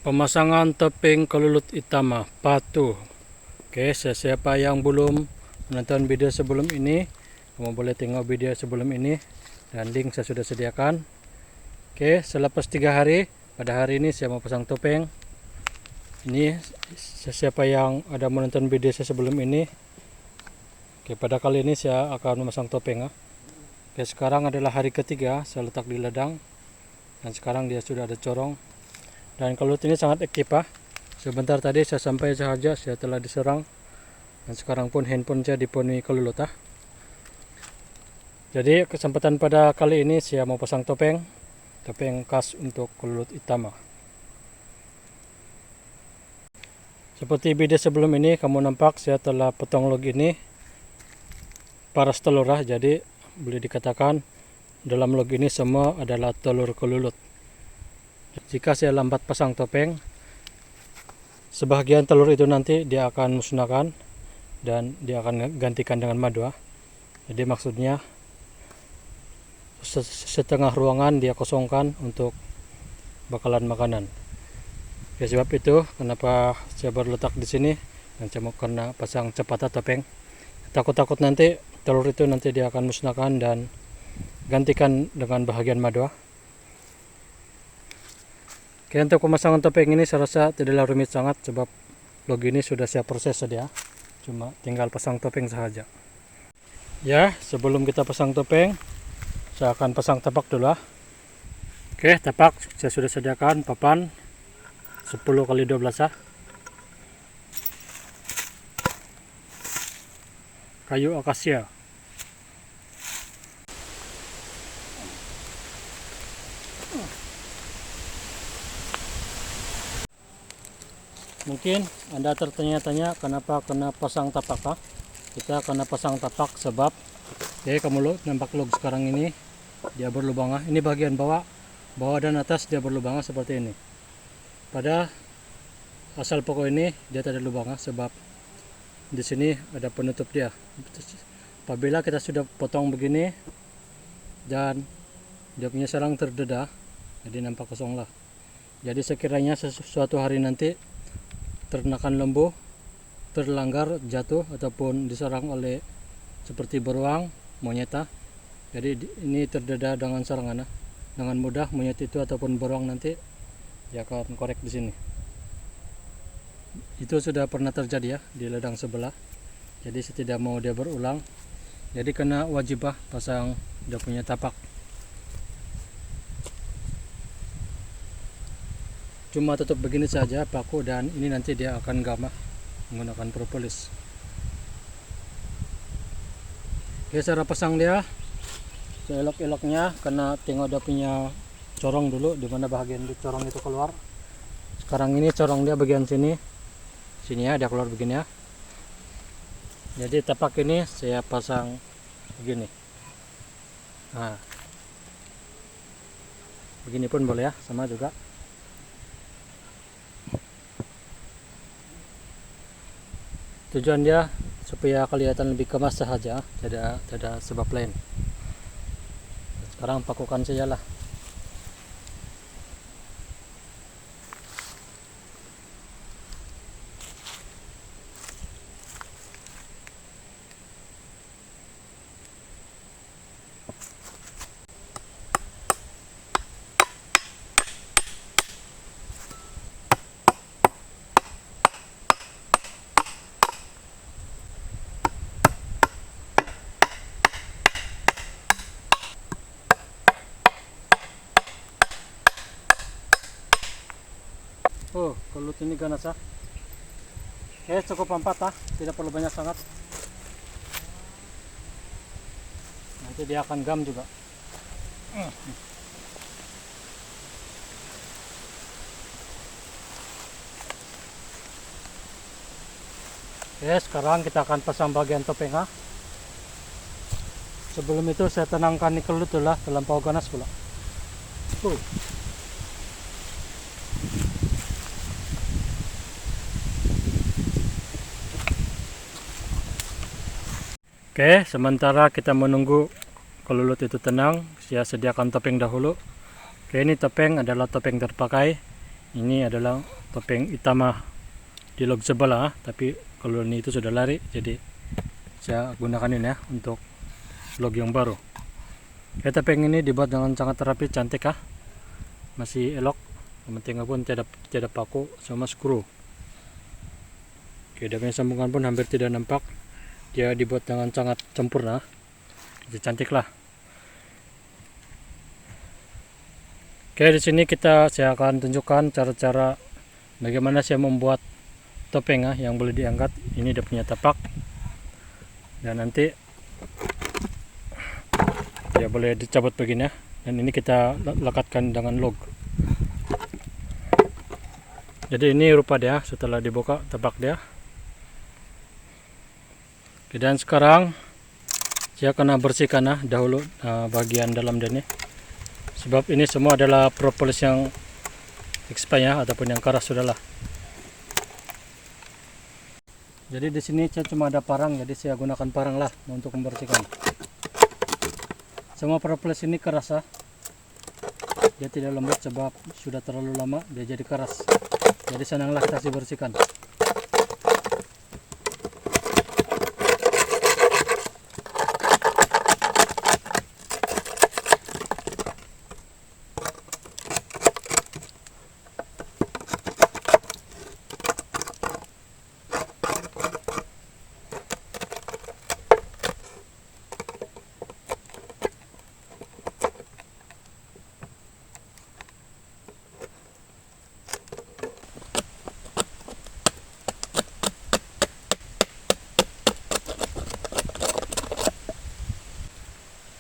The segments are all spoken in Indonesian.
Pemasangan topeng kelulut Itama Patu. Oke, siapa yang belum menonton video sebelum ini, kamu boleh tengok video sebelum ini dan link saya sudah sediakan. Oke, selepas 3 hari, pada hari ini saya mau pasang topeng. Ini siapa yang ada menonton video saya sebelum ini. Oke, pada kali ini saya akan memasang topeng. Oke, sekarang adalah hari ketiga saya letak di ladang dan sekarang dia sudah ada corong. Dan kelulut ini sangat aktif. Sebentar tadi saya sampai saja saya telah diserang dan sekarang pun handphone saya dipenuhi kelulut. Jadi kesempatan pada kali ini saya mau pasang topeng khas untuk kelulut Itama. Seperti video sebelum ini kamu nampak saya telah potong log ini paras telur. Jadi boleh dikatakan dalam log ini semua adalah telur kelulut. Jika saya lambat pasang topeng, sebagian telur itu nanti dia akan musnahkan dan dia akan gantikan dengan madu. Jadi maksudnya setengah ruangan dia kosongkan untuk bakalan makanan. Ya, sebab itu kenapa saya baru letak di sini dan saya mau kena pasang cepat topeng. Takut-takut nanti telur itu nanti dia akan musnahkan dan gantikan dengan bahagian madu. Oke, untuk pemasangan topeng ini saya rasa tidaklah rumit sangat sebab log ini sudah saya proses saja. Cuma tinggal pasang topeng saja. Ya, sebelum kita pasang topeng, saya akan pasang tapak dulu. Oke, tapak saya sudah sediakan papan 10x12. Kayu akasia. Mungkin Anda tertanya-tanya kenapa kena pasang tapak. Kita kena pasang tapak sebab kamu nampak log sekarang ini dia berlubang. Ini bagian bawah dan atas dia berlubang seperti ini. Pada asal pokok ini dia tidak ada lubang sebab di sini ada penutup dia. Apabila kita sudah potong begini dan dia punya sarang terdedah, jadi nampak kosong lah. Jadi sekiranya suatu hari nanti ternakan lembu terlanggar jatuh ataupun diserang oleh seperti beruang, monyet, jadi ini terdedah dengan sarangan. Dengan mudah monyet itu ataupun beruang nanti dia akan korek di sini. Itu sudah pernah terjadi di ladang sebelah. Jadi saya tidak mau dia berulang. Jadi kena wajib pasang dia punya tapak. Cuma tutup begini saja paku dan ini nanti dia akan gamah menggunakan propolis. Oke, cara pasang dia saya elok-eloknya karena tengok dia punya corong dulu, di mana bagian corong itu keluar. Sekarang ini corong dia bagian sini dia keluar begini. Jadi tapak ini saya pasang begini. Nah, begini pun boleh sama juga. Tujuan dia supaya kelihatan lebih kemas saja, tidak sebab lain. Sekarang pakukan saja lah. Oh, kelulut ini ganas. Cukup 4, tidak perlu banyak sangat. Nanti dia akan gam juga. Sekarang kita akan pasang bagian topeng. Sebelum itu saya tenangkan kelulut dulu, terlampau ganas pula. Oke, sementara kita menunggu kelulut itu tenang, saya sediakan topeng dahulu. Oke, ini topeng adalah topeng terpakai Ini adalah topeng Itama di log sebelah, tapi kalau ini itu sudah lari, jadi saya gunakan ini ya untuk log yang baru. Topeng ini dibuat dengan sangat rapi, cantik masih elok. Yang penting pun tidak paku sama skru. Dia punya sambungan pun hampir tidak nampak. Dia dibuat dengan sangat sempurna, jadi cantik lah. Di sini saya akan tunjukkan cara-cara bagaimana saya membuat topeng yang boleh diangkat. Ini dia punya tapak, dan nanti dia boleh dicabut begini dan ini kita lekatkan dengan log. Jadi ini rupa dia setelah dibuka tapak dia. Dan sekarang saya akan bersihkan dahulu bagian dalam dia ini. Sebab ini semua adalah propolis yang expired ataupun yang keras sudahlah. Jadi di sini saya cuma ada parang, jadi saya gunakan parang lah untuk membersihkan. Semua propolis ini keras dia tidak lembut sebab sudah terlalu lama dia jadi keras. Jadi senanglah kita bersihkan.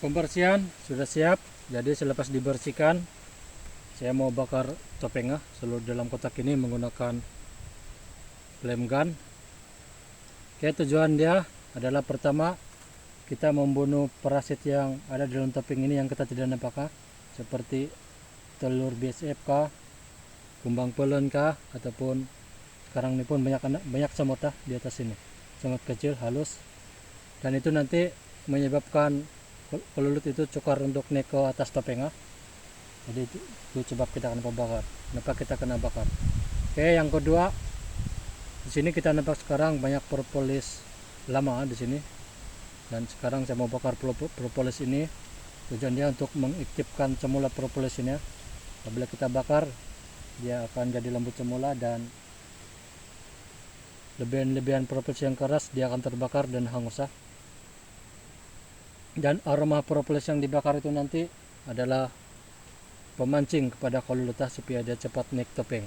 Pembersihan sudah siap. Jadi selepas dibersihkan, saya mau bakar topeng seluruh dalam kotak ini menggunakan flame gun. Tujuan dia adalah pertama kita membunuh parasit yang ada di dalam topeng ini yang kita tidak nampak seperti telur BSF kumbang pelen ataupun sekarang ini pun banyak semut di atas ini, semut kecil halus, dan itu nanti menyebabkan kelulut itu cukar untuk naik ke atas topeng jadi itu sebab kita akan bakar. Kenapa kita kena bakar? Yang kedua, di sini kita nampak sekarang banyak propolis lama di sini, dan sekarang saya mau bakar propolis ini. Tujuannya untuk mengaktifkan semula propolis ini. Apabila kita bakar, dia akan jadi lembut semula dan lebihan propolis yang keras dia akan terbakar dan hangus Dan aroma propolis yang dibakar itu nanti adalah pemancing kepada kelulut supaya dia cepat naik topeng.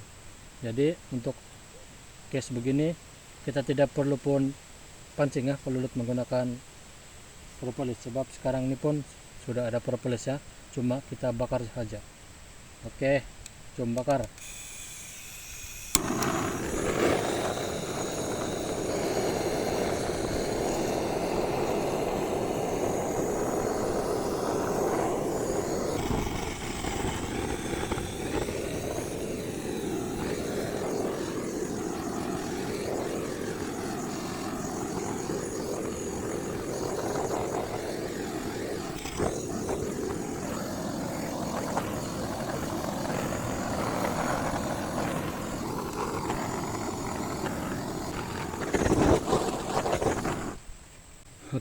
Jadi untuk case begini kita tidak perlu pun pancing kelulut menggunakan propolis, sebab sekarang ini pun sudah ada propolis cuma kita bakar saja. Oke, jom bakar.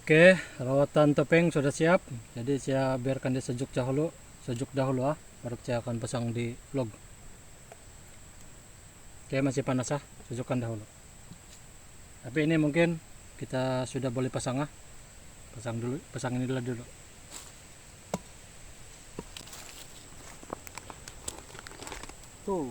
Oke, rawatan topeng sudah siap. Jadi saya biarkan dia sejuk dahulu, baru saya akan pasang di log. Oke, masih panas sejukkan dahulu. Tapi ini mungkin kita sudah boleh pasang pasang ini dulu. Tuh.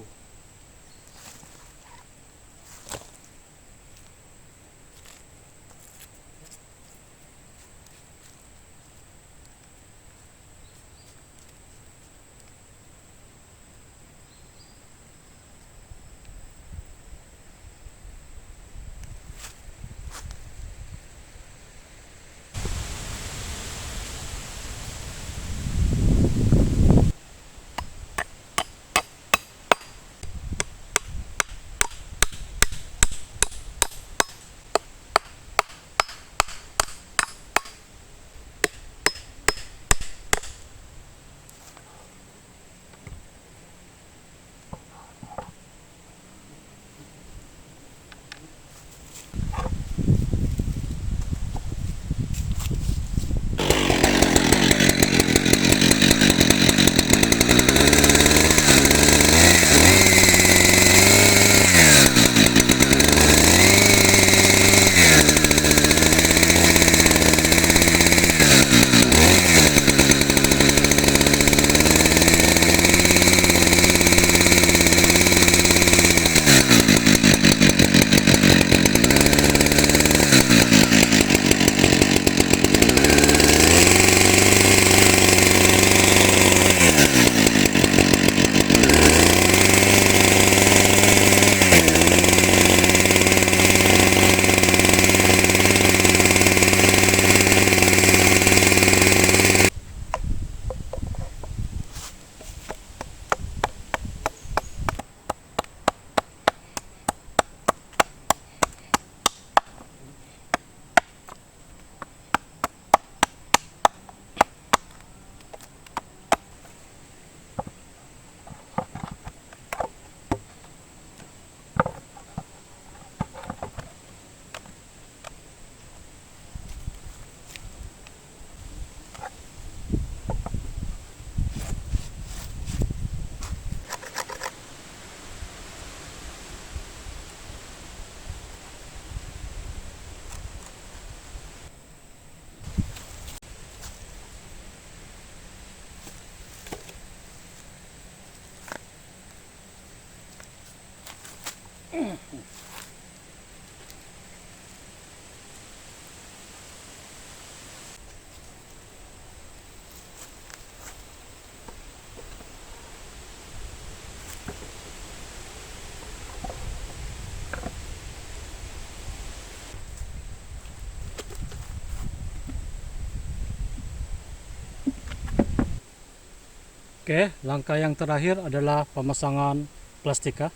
Oke, langkah yang terakhir adalah pemasangan plastik ya.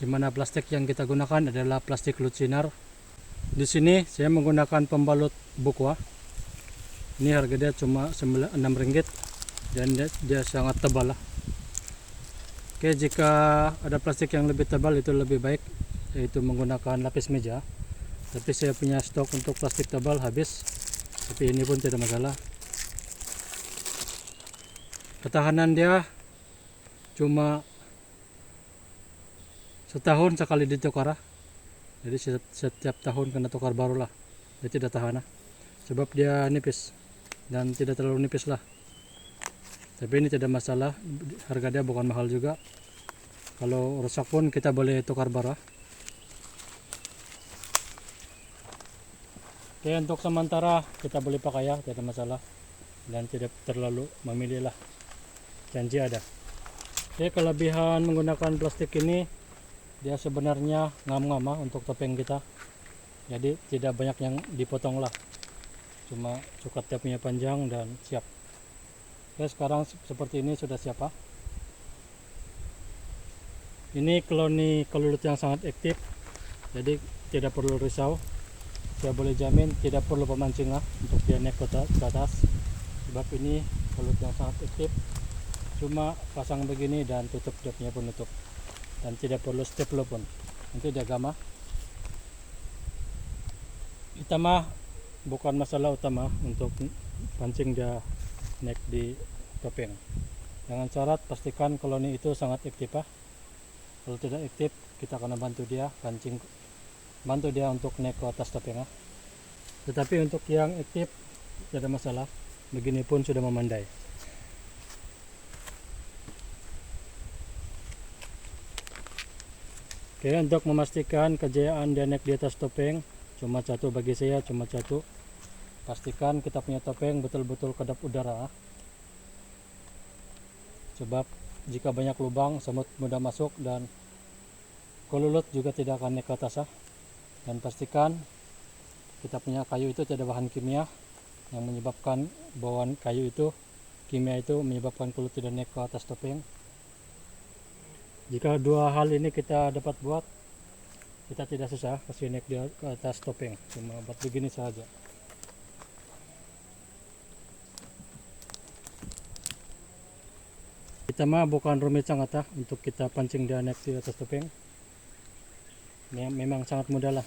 Dimana plastik yang kita gunakan adalah plastik lucinar. Di sini saya menggunakan pembalut bukwa. Ini harga dia cuma Rp6 dan dia sangat tebal lah. Oke, jika ada plastik yang lebih tebal itu lebih baik, yaitu menggunakan lapis meja. Tapi saya punya stok untuk plastik tebal habis, tapi ini pun tidak masalah. Ketahanan dia cuma setahun sekali ditukar, jadi setiap tahun kena tukar baru lah. Dia tidak tahan sebab dia nipis dan tidak terlalu nipis lah. Tapi ini tidak masalah, harga dia bukan mahal juga. Kalau rusak pun kita boleh tukar baru. Oke, untuk sementara kita boleh pakai ya, tidak masalah dan tidak terlalu memilih lah, janji ada. Oke, kelebihan menggunakan plastik ini, dia sebenarnya ngam-ngam untuk topeng kita, jadi tidak banyak yang dipotong lah, cuma cukup dia punya panjang dan siap. Oke, sekarang seperti ini sudah siap. Ini koloni kelulut yang sangat aktif, jadi tidak perlu risau. Saya boleh jamin tidak perlu pemancing untuk dia naik ke atas, sebab ini kelulut yang sangat aktif. Cuma pasang begini dan tutup dia punya penutup, dan tidak perlu stapler pun, nanti dia gama. Itu mah bukan masalah utama untuk pancing dia naik di topeng. Dengan syarat pastikan koloni itu sangat aktif. Kalau tidak aktif, kita akan bantu dia pancing, bantu dia untuk naik ke atas topeng. Tetapi untuk yang aktif tidak ada masalah, begini pun sudah memandai. Oke, untuk memastikan kejayaan dia naik di atas topeng, cuma satu bagi saya, cuma satu. Pastikan kita punya topeng betul-betul kedap udara. Sebab jika banyak lubang, semut mudah masuk dan kelulut juga tidak akan naik ke atas. Dan pastikan kita punya kayu itu tidak bahan kimia yang menyebabkan bawaan kayu itu, kimia itu menyebabkan kelulut tidak naik ke atas topeng. Jika dua hal ini kita dapat buat, kita tidak susah kasih naik di ke atas topeng, cuma buat begini saja. Kita mah bukan rumit sangat untuk kita pancing dia naik di atas topeng. Memang sangat mudah lah.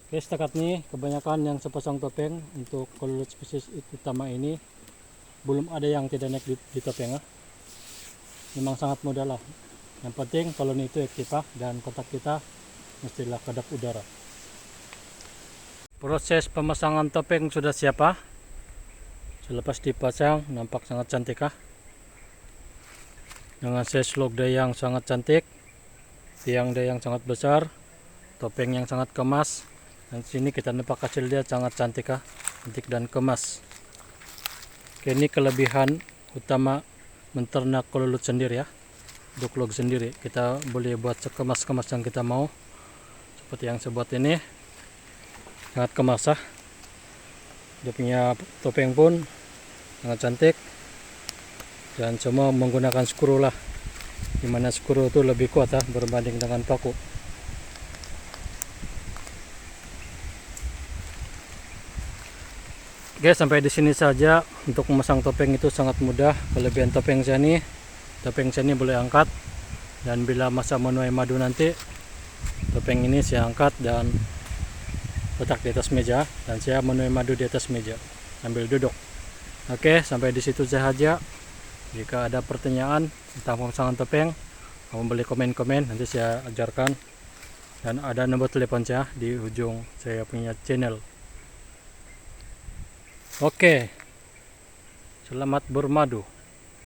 Oke, setakat ini kebanyakan yang sepasang topeng untuk kelulut spesies utama ini belum ada yang tidak naik di topeng. Memang sangat mudah lah. Yang penting koloni itu aktif dan kotak kita mestilah kedap udara. Proses pemasangan topeng sudah siap. Selepas dipasang nampak sangat cantik dengan size log day yang sangat cantik, tiang day yang sangat besar, topeng yang sangat kemas. Dan sini kita nampak hasil dia sangat cantik cantik dan kemas. Oke, ini kelebihan utama menternak kelulut sendiri duklog sendiri. Kita boleh buat sekemas-kemas yang kita mau, seperti yang saya buat ini, sangat kemas dia punya topeng pun sangat cantik, dan semua menggunakan skru lah, dimana skru itu lebih kuat berbanding dengan paku. Oke, sampai di sini saja. Untuk memasang topeng itu sangat mudah. Kelebihan topeng saya ini boleh angkat, dan bila masa menuai madu nanti, topeng ini saya angkat dan letak di atas meja, dan saya menuai madu di atas meja sambil duduk. Oke, sampai di situ saja. Jika ada pertanyaan tentang pemasangan topeng, kamu boleh komen-komen, nanti saya ajarkan. Dan ada nomor telepon saya di ujung saya punya channel. Oke, selamat bermadu.